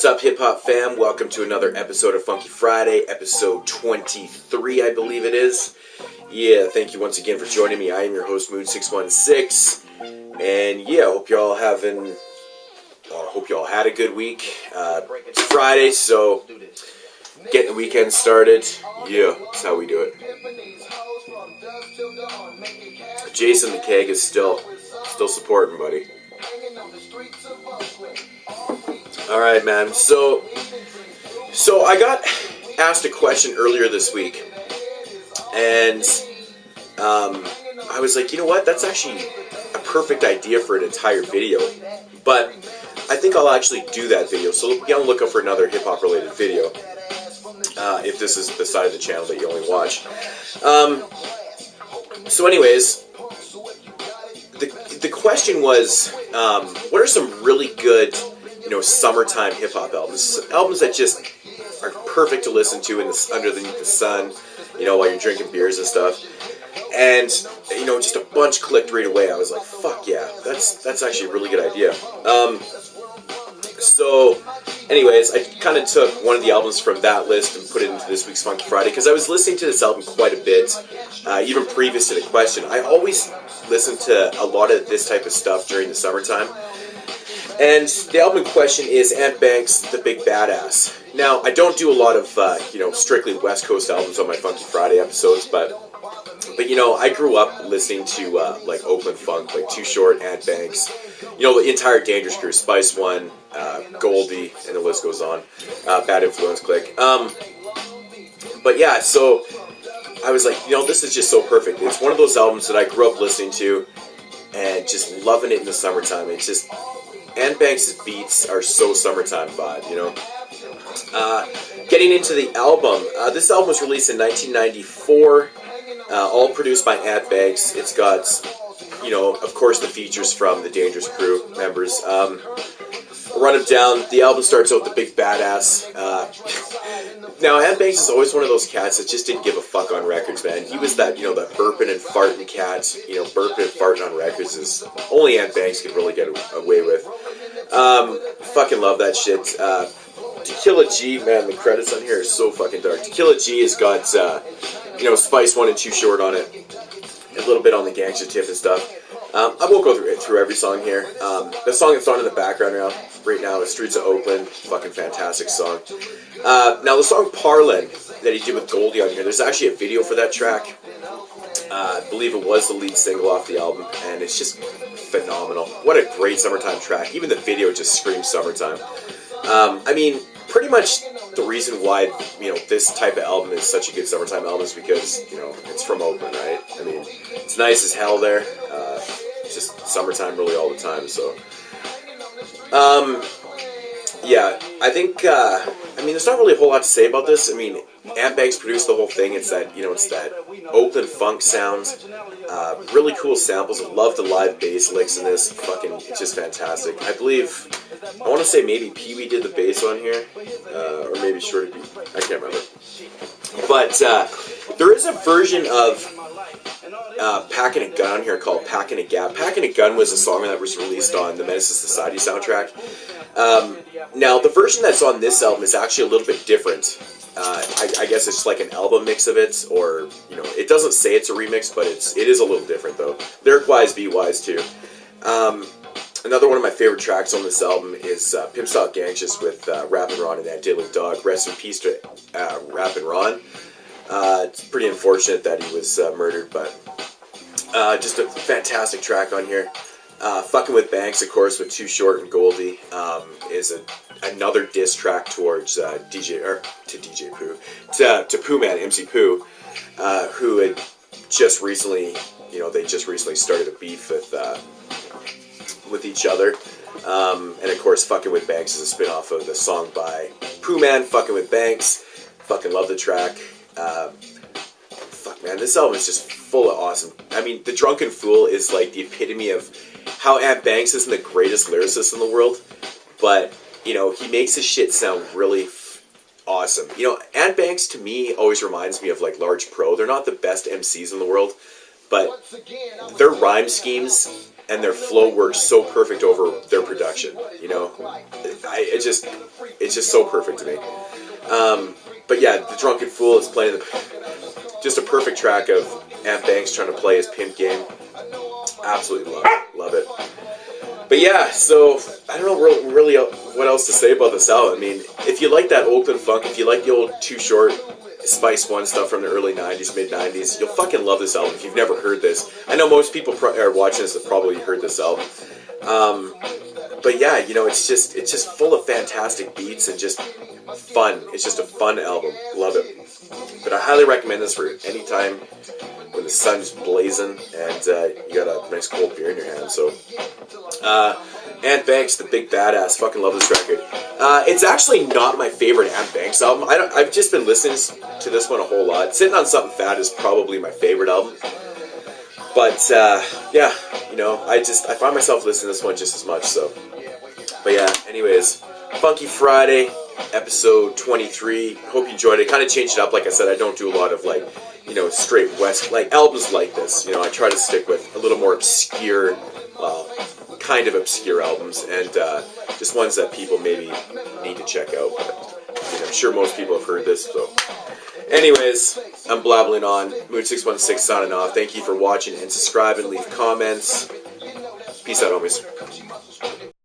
up, hip-hop fam? Welcome to another episode of Funky Friday, episode 23, I believe it is. Yeah, thank you once again for joining me. I am your host, Moon616, and yeah, hope y'all had a good week. It's Friday, so getting the weekend started. Yeah, that's how we do it. Jason the Keg is still supporting, buddy. Alright, man, so I got asked a question earlier this week, and I was like, you know what, that's actually a perfect idea for an entire video, but I think I'll actually do that video, so be on the lookout for another hip-hop related video, if this is the side of the channel that you only watch. So anyways, the question was, what are some really good, summertime hip-hop albums that just are perfect to listen to underneath the sun, while you're drinking beers and stuff. And, just a bunch clicked right away. I was like, fuck yeah, that's actually a really good idea. So, anyways, I kind of took one of the albums from that list and put it into this week's Funky Friday, because I was listening to this album quite a bit, even previous to the question. I always listen to a lot of this type of stuff during the summertime. And the album in question is Ant Bank's The Big Badass. Now, I don't do a lot of, strictly West Coast albums on my Funky Friday episodes, but I grew up listening to, Oakland Funk, like Too Short, Ant Banks, the entire Dangerous Crew, Spice One, Goldie, and the list goes on, Bad Influence Clique. But yeah, so I was like, this is just so perfect. It's one of those albums that I grew up listening to and just loving it in the summertime. It's just, Ant Banks' beats are so summertime vibe, Getting into the album, this album was released in 1994, all produced by Ant Banks. It's got, of course, the features from the Dangerous Crew members. I'll run them down. The album starts out with The Big Badass. Now, Ant Banks is always one of those cats that just didn't give a fuck on records, man. He was that, that burping and farting cat. Burping and farting on records is only Ant Banks could really get away with. Fucking love that shit. Tequila G, man, the credits on here are so fucking dark. Tequila G has got, Spice One and Too Short on it. A little bit on the Gangsta Tip and stuff. I won't go through every song here. The song that's on in the background right now is Streets of Oakland. Fucking fantastic song. Now the song Parlin' that he did with Goldie on here, there's actually a video for that track. I believe it was the lead single off the album, and it's just phenomenal. What a great summertime track. Even the video just screams summertime. Pretty much the reason why, this type of album is such a good summertime album is because, it's from Oakland, right? It's nice as hell there. It's just summertime really all the time, so. Yeah, I think, there's not really a whole lot to say about this. Ant Banks produced the whole thing. It's that, it's that Oakland funk sound. Really cool samples. I love the live bass licks in this. It's just fantastic. I want to say maybe Pee Wee did the bass on here, or maybe Shorty P. I can't remember. But there is a version of Packin' a Gun on here called Packin' a Gap. Packin' a Gun was a song that was released on the Menace to Society soundtrack. Now, the version that's on this album is actually a little bit different. I guess it's like an album mix of it, or, it doesn't say it's a remix, but it is a little different, though. Lyric-wise, beat-wise, too. Another one of my favorite tracks on this album is Pimp Style Gangsta with Rappin' Ron and that Diddly Dog. Rest in peace to Rappin' Ron. It's pretty unfortunate that he was murdered, but just a fantastic track on here. Fucking with Banks, of course, with Too Short and Goldie, is another diss track towards to Pooh Man, MC Pooh, who had just recently, they just recently started a beef with each other. And of course, Fucking with Banks is a spin-off of the song by Pooh Man, Fucking with Banks. Fucking love the track. Fuck, man, this album is just full of awesome. The Drunken Fool is like the epitome of how Ant Banks isn't the greatest lyricist in the world, but, he makes his shit sound really awesome. Ant Banks, to me, always reminds me of, like, Large Pro. They're not the best MCs in the world, but their rhyme schemes and their flow works so perfect over their production. You know, it's just so perfect to me. But yeah, the Drunken Fool is playing just a perfect track of Ant Banks trying to play his pimp game. Absolutely love it. But yeah, so I don't know really what else to say about this album. I mean, if you like that Oakland funk, if you like the old Too Short, Spice One stuff from the early 90s, mid 90s, you'll fucking love this album if you've never heard this. I know most people are watching this have probably heard this album. But yeah, you know, it's just full of fantastic beats and just fun. It's just a fun album. Love it. But I highly recommend this for any time when the sun's blazing and you got a nice cold beer in your hand. So, Ant Banks, the big badass, fucking love this record. It's actually not my favorite Ant Banks album. I've just been listening to this one a whole lot. Sitting on Something Fat is probably my favorite album. But yeah, you know, I find myself listening to this one just as much. So, but yeah, anyways, Funky Friday, episode 23. Hope you enjoyed it. Kind of changed it up. Like I said, I don't do a lot of like, you know, straight west like albums like this. You know, I try to stick with a little more obscure, kind of obscure albums, and just ones that people maybe need to check out. But I mean, I'm sure most people have heard this. So, anyways, I'm blabbling on. Mood616 signing off. Thank you for watching and subscribing. Leave comments. Peace out, homies.